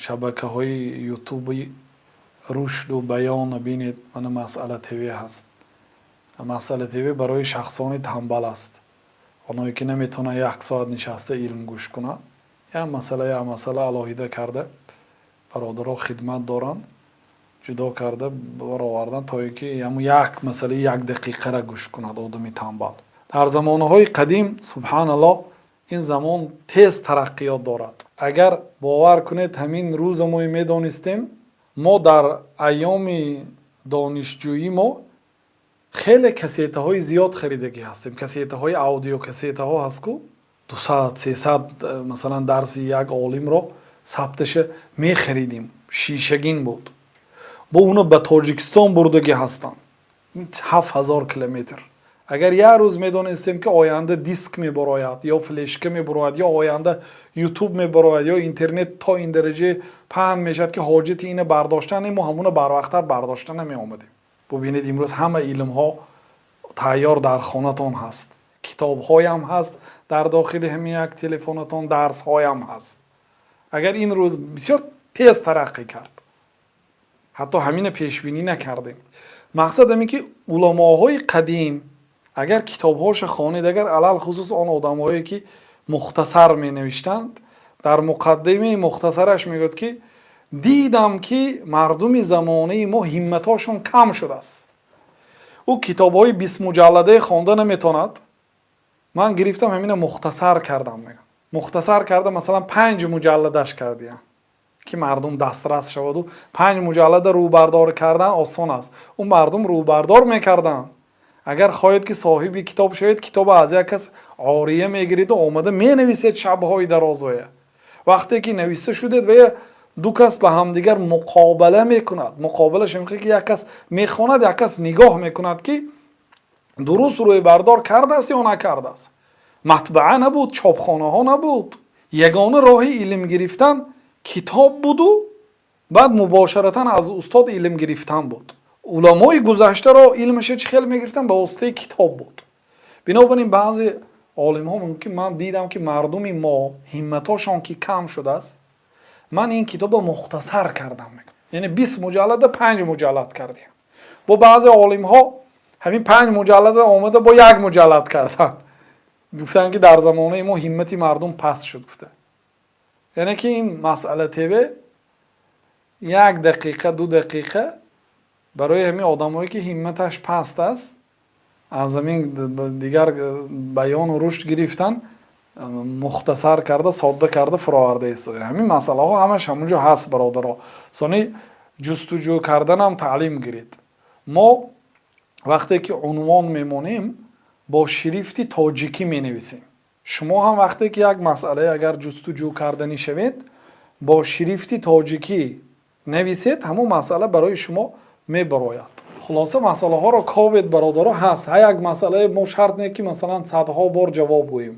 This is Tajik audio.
шабакаҳои ютуби рушду баён бинед мана масъала тв ҳаст. масъала тв барои шахсони танбал аст, оное ки наметавонад 1 соат нишаста илм гӯш кунад. як масъала алоҳида карда бародаро хидмат доранд, ҷудо карда баровардан то ин ки як масъалаи 1 дақиқара гӯш кунад одами танбал. дар замонаҳои қадим субҳаналлоҳ ин замон тез тараққиёт дорад. агар бовар кунед ҳамин рӯза мо медонистем, мо дар айёми донишҷӯӣ мо хеле кассетаҳои зиёд харидагӣ ҳастем. кассетаҳои аудио кассетаҳо ҳаст ку 200-300 масалан дарси як олимро сабташа мехаридем. шишагин буд. бо уно ба Тоҷикистон бурдагӣ ҳастанд 7000 километр. агар як рӯз медонистем ки оянда диск мебарояд ё флешка мебарояд ё оянда ютуб мебарояд ё интернет то ин дараҷаи паҳн мешавад ки ҳоҷати ина бардоштане, мо ҳамуна барвақттар бардошта намеомадем. бубинед имрӯз ҳама илмҳо тайёр дар хонатон ҳаст. китобҳоям ҳаст дар дохили ҳамин як телефонатон, дарсҳоям ҳаст. агар ин рӯз бисёр тез тараққӣ кард, ҳатто ҳамина пешбинӣ накардем. мақсад ин ки уламоҳои қадим агар китобҳоша хонед, агар алал хусус он одамҳое ки мухтасар менавиштанд, дар муқаддимаи мухтасараш мегӯяд ки дидам ки мардуми замонаи мо ҳимматҳошон кам шудааст. ӯ китобҳои 20 муҷалладаи хонда наметавонад. ман гирифтам ҳамина мухтасар кардам. мухтасар карда масалан 5 муҷалладаш кардиам ки мардум дастрас шаваду 5 муҷаллада рӯбардор кардан осон аст. ӯ мардум рӯбардор мекарданд. агар хоҳед ки соҳиби китоб шавед, китобро аз як кас ория мегириду омада менависед шабҳои дарозоя. вақте ки нависта шудед ва ду кас ба ҳамдигар муқобала мекунад. муқобала шамихе ки як кас мехонад, як кас нигоҳ мекунад ки дуруст рӯйбардор кардааст ё накардааст. матбаа набуд, чопхонаҳо набуд. ягона роҳи илм гирифтан китоб буду, баъд мубошаратан аз устод илм гирифтан буд. уламои гузаштаро илмаша чӣ хел мегирифтан? ба воситаи китоб буд. бинобар ин баъзе олимҳо мумкин ман дидам ки мардуми мо ҳимматҳошон ки кам шудааст, ман ин китобро мухтасар кардам. яъне 20 муҷаллада 5 муҷаллад кардем. бо баъзе олимҳо ҳамин 5 муҷаллада омада бо 1 муҷаллад кардан. гуфтанд ки дар замонаи мо ҳиммати мардум паст шуд. гуфта яъне ки ин масъала тв 1 дақиқа 2 дақиқа барои ҳамин одамое ки ҳимматаш паст аст, аз ҳамин дигар баёну рушд гирифтан, мухтасар карда, содда карда фуроварда истода. ҳамин масъалаҳо ҳамаш ҳамунҷо ҳаст бародаро. сони ҷустуҷӯ карданам таълим гиред. мо вақте ки унвон мемонем бо шрифти тоҷикӣ менависем. шумо ҳам вақте ки як масъалае агар ҷустуҷӯ карданӣ шавед, бо шрифти тоҷикӣ нависед, ҳамун масъала барои шумо мебарояд. хулоса масъалаҳоро кобед бародаро ҳаст. ҳар як масъалае мо шарт не ки масалан садҳо бор ҷавоб гӯем.